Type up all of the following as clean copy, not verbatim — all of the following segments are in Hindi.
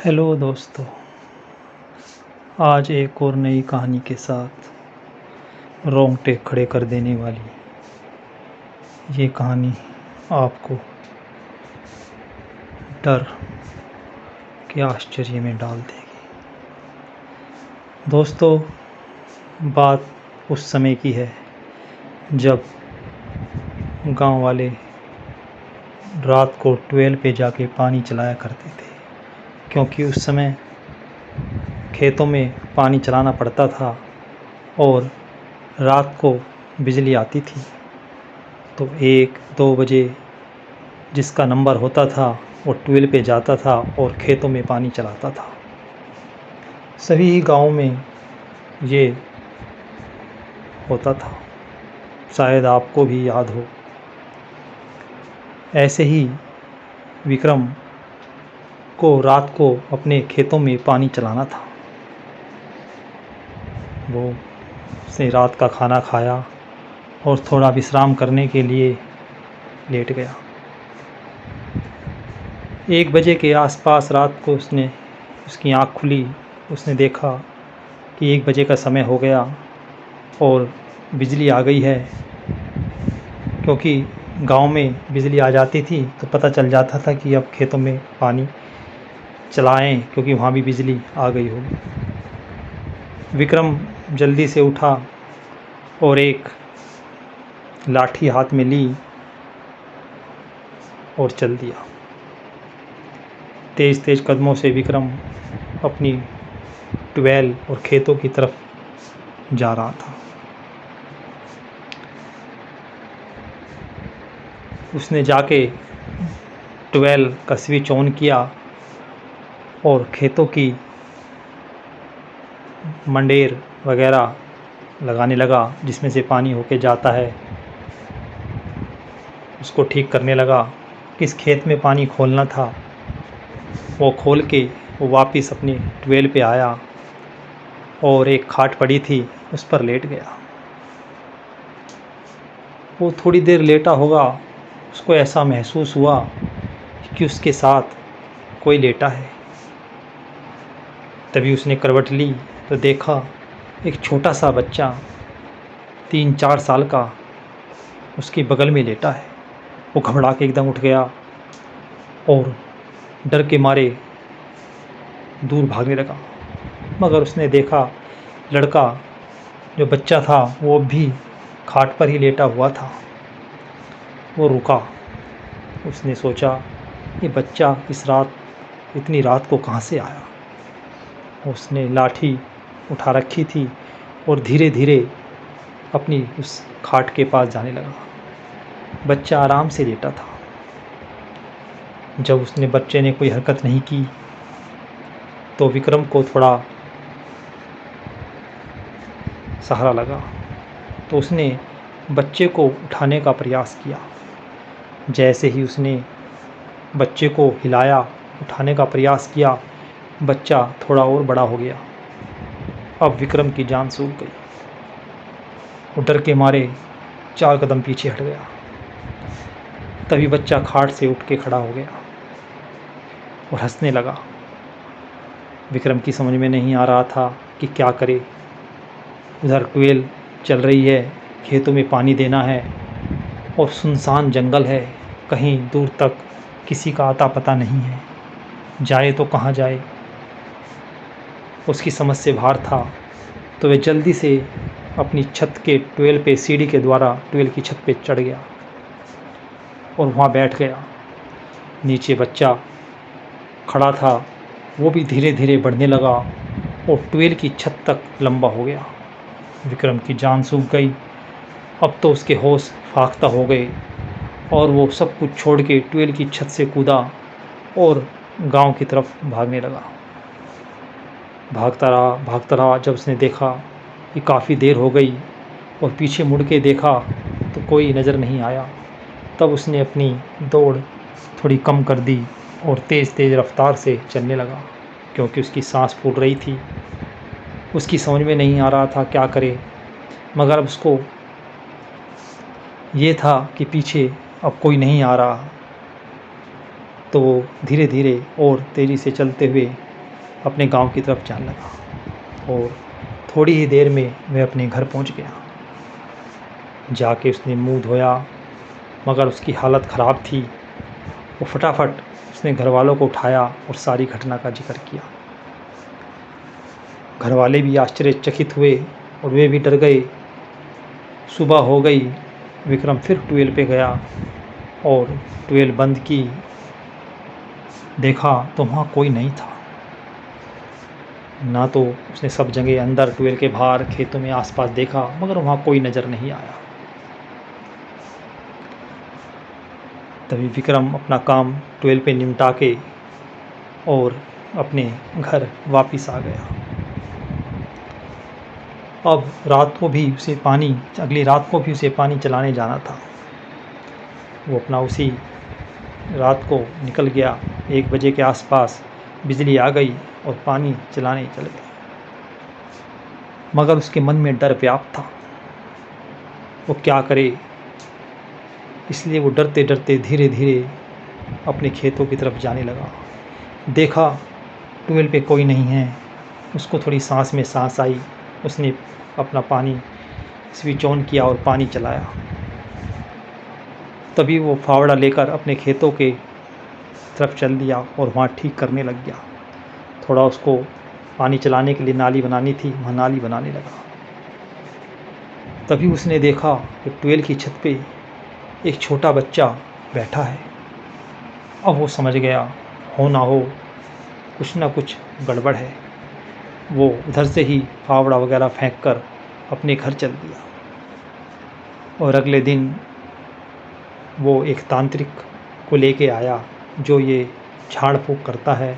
हेलो दोस्तों, आज एक और नई कहानी के साथ रोंगटे खड़े कर देने वाली ये कहानी आपको डर के आश्चर्य में डाल देगी। दोस्तों, बात उस समय की है जब गांव वाले रात को ट्यूबवेल पे जाके पानी चलाया करते थे, क्योंकि उस समय खेतों में पानी चलाना पड़ता था और रात को बिजली आती थी। तो 1-2 बजे जिसका नंबर होता था वो ट्यूबवेल पे जाता था और खेतों में पानी चलाता था। सभी गाँव में ये होता था, शायद आपको भी याद हो। ऐसे ही विक्रम को रात को अपने खेतों में पानी चलाना था। वो उसने रात का खाना खाया और थोड़ा विश्राम करने के लिए लेट गया। 1 बजे के आसपास रात को उसकी आँख खुली। उसने देखा कि 1 बजे का समय हो गया और बिजली आ गई है, क्योंकि गांव में बिजली आ जाती थी तो पता चल जाता था कि अब खेतों में पानी चलाएं, क्योंकि वहाँ भी बिजली आ गई होगी। विक्रम जल्दी से उठा और एक लाठी हाथ में ली और चल दिया। तेज़ तेज़ कदमों से विक्रम अपनी ट्यूबवेल और खेतों की तरफ जा रहा था। उसने जाके ट्यूबवेल का स्विच ऑन किया और खेतों की मंडेर वगैरह लगाने लगा, जिसमें से पानी होके जाता है। उसको ठीक करने लगा। किस खेत में पानी खोलना था वो खोल के वो वापस अपने ट्यूबवेल पे आया और एक खाट पड़ी थी उस पर लेट गया। वो थोड़ी देर लेटा होगा, उसको ऐसा महसूस हुआ कि उसके साथ कोई लेटा है। तभी उसने करवट ली तो देखा एक छोटा सा बच्चा 3-4 साल का उसके बगल में लेटा है। वो घबरा के एकदम उठ गया और डर के मारे दूर भागने लगा। मगर उसने देखा लड़का, जो बच्चा था, वो भी खाट पर ही लेटा हुआ था। वो रुका। उसने सोचा ये बच्चा इतनी रात को कहाँ से आया। उसने लाठी उठा रखी थी और धीरे धीरे अपनी उस खाट के पास जाने लगा। बच्चा आराम से लेटा था। जब बच्चे ने कोई हरकत नहीं की तो विक्रम को थोड़ा सहारा लगा, तो उसने बच्चे को उठाने का प्रयास किया। जैसे ही उसने बच्चे को हिलाया, उठाने का प्रयास किया, बच्चा थोड़ा और बड़ा हो गया। अब विक्रम की जान सूख गई। वो डर के मारे 4 कदम पीछे हट गया। तभी बच्चा खाट से उठ के खड़ा हो गया और हंसने लगा। विक्रम की समझ में नहीं आ रहा था कि क्या करे। उधर ट्यूबवेल चल रही है, खेतों में पानी देना है और सुनसान जंगल है, कहीं दूर तक किसी का आता पता नहीं है, जाए तो कहाँ जाए। उसकी समझ से बाहर था। तो वह जल्दी से अपनी छत के ट्यूबवेल पे सीढ़ी के द्वारा ट्यूबवेल की छत पे चढ़ गया और वहाँ बैठ गया। नीचे बच्चा खड़ा था, वो भी धीरे धीरे बढ़ने लगा और ट्यूबवेल की छत तक लंबा हो गया। विक्रम की जान सूख गई। अब तो उसके होश फाख्ता हो गए और वो सब कुछ छोड़ के ट्यूबवेल की छत से कूदा और गांव की तरफ भागने लगा। भागता रहा। जब उसने देखा कि काफ़ी देर हो गई और पीछे मुड़ के देखा तो कोई नज़र नहीं आया, तब उसने अपनी दौड़ थोड़ी कम कर दी और तेज़ तेज़ रफ्तार से चलने लगा, क्योंकि उसकी सांस फूल रही थी। उसकी समझ में नहीं आ रहा था क्या करे, मगर अब उसको ये था कि पीछे अब कोई नहीं आ रहा। तो वो धीरे धीरे और तेज़ी से चलते हुए अपने गांव की तरफ जाने लगा और थोड़ी ही देर में वह अपने घर पहुंच गया। जाके उसने मुंह धोया, मगर उसकी हालत ख़राब थी। वो फटाफट उसने घर वालों को उठाया और सारी घटना का जिक्र किया। घर वाले भी आश्चर्यचकित हुए और वे भी डर गए। सुबह हो गई, विक्रम फिर ट्यूबवेल पे गया और ट्यूबवेल बंद की। देखा तो वहाँ कोई नहीं था। ना तो उसने सब जगह अंदर, ट्यूबवेल के बाहर, खेतों में आसपास देखा, मगर वहाँ कोई नज़र नहीं आया। तभी विक्रम अपना काम ट्यूबवेल पे निपटा के और अपने घर वापस आ गया। अब रात को भी उसे पानी, अगली रात को भी उसे पानी चलाने जाना था। वो अपना उसी रात को निकल गया। 1 बजे के आसपास बिजली आ गई और पानी चलाने चल गया। मगर उसके मन में डर व्याप्त था, वो क्या करे। इसलिए वो डरते डरते धीरे धीरे अपने खेतों की तरफ जाने लगा। देखा ट्यूबवेल पे कोई नहीं है। उसको थोड़ी सांस में सांस आई। उसने अपना पानी स्विच ऑन किया और पानी चलाया। तभी वो फावड़ा लेकर अपने खेतों के तरफ चल दिया और वहाँ ठीक करने लग गया। थोड़ा उसको पानी चलाने के लिए नाली बनानी थी, वहाँ नाली बनाने लगा। तभी उसने देखा कि ट्यूबवेल की छत पे एक छोटा बच्चा बैठा है। अब वो समझ गया, हो ना हो कुछ ना कुछ गड़बड़ है। वो उधर से ही फावड़ा वगैरह फेंक कर अपने घर चल दिया। और अगले दिन वो एक तांत्रिक को लेके आया जो ये झाड़ फूँक करता है।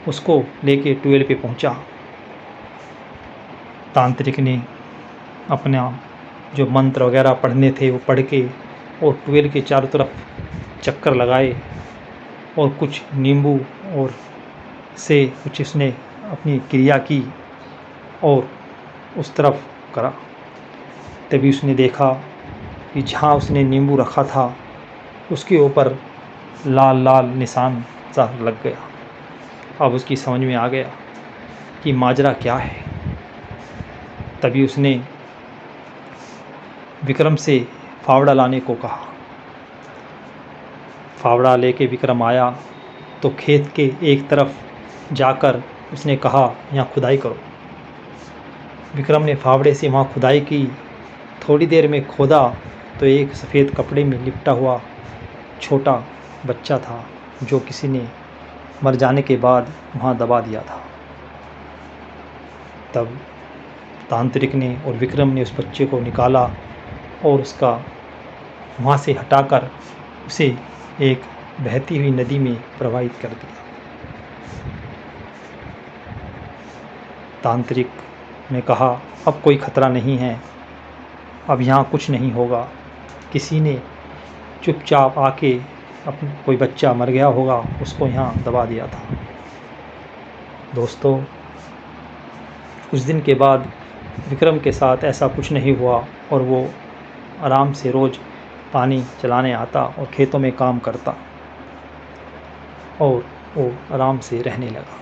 उसको लेके ट्यूबवेल पे पहुंचा। तांत्रिक ने अपना जो मंत्र वगैरह पढ़ने थे वो पढ़ के और ट्यूबवेल के चारों तरफ चक्कर लगाए और कुछ नींबू और से कुछ उसने अपनी क्रिया की और उस तरफ करा। तभी उसने देखा कि जहाँ उसने नींबू रखा था उसके ऊपर लाल लाल निशान सा लग गया। अब उसकी समझ में आ गया कि माजरा क्या है। तभी उसने विक्रम से फावड़ा लाने को कहा। फावड़ा लेके विक्रम आया तो खेत के एक तरफ जाकर उसने कहा, यहाँ खुदाई करो। विक्रम ने फावड़े से वहाँ खुदाई की। थोड़ी देर में खोदा तो एक सफ़ेद कपड़े में लिपटा हुआ छोटा बच्चा था जो किसी ने मर जाने के बाद वहाँ दबा दिया था। तब तांत्रिक ने और विक्रम ने उस बच्चे को निकाला और उसका वहाँ से हटाकर उसे एक बहती हुई नदी में प्रवाहित कर दिया। तांत्रिक ने कहा, अब कोई खतरा नहीं है, अब यहाँ कुछ नहीं होगा। किसी ने चुपचाप आके कोई बच्चा मर गया होगा, उसको यहाँ दबा दिया था। दोस्तों, कुछ दिन के बाद विक्रम के साथ ऐसा कुछ नहीं हुआ और वो आराम से रोज़ पानी चलाने आता और खेतों में काम करता और वो आराम से रहने लगा।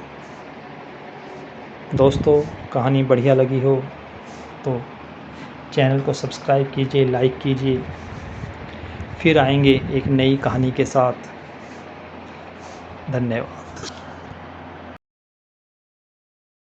दोस्तों, कहानी बढ़िया लगी हो तो चैनल को सब्सक्राइब कीजिए, लाइक कीजिए। फिर आएंगे एक नई कहानी के साथ। धन्यवाद।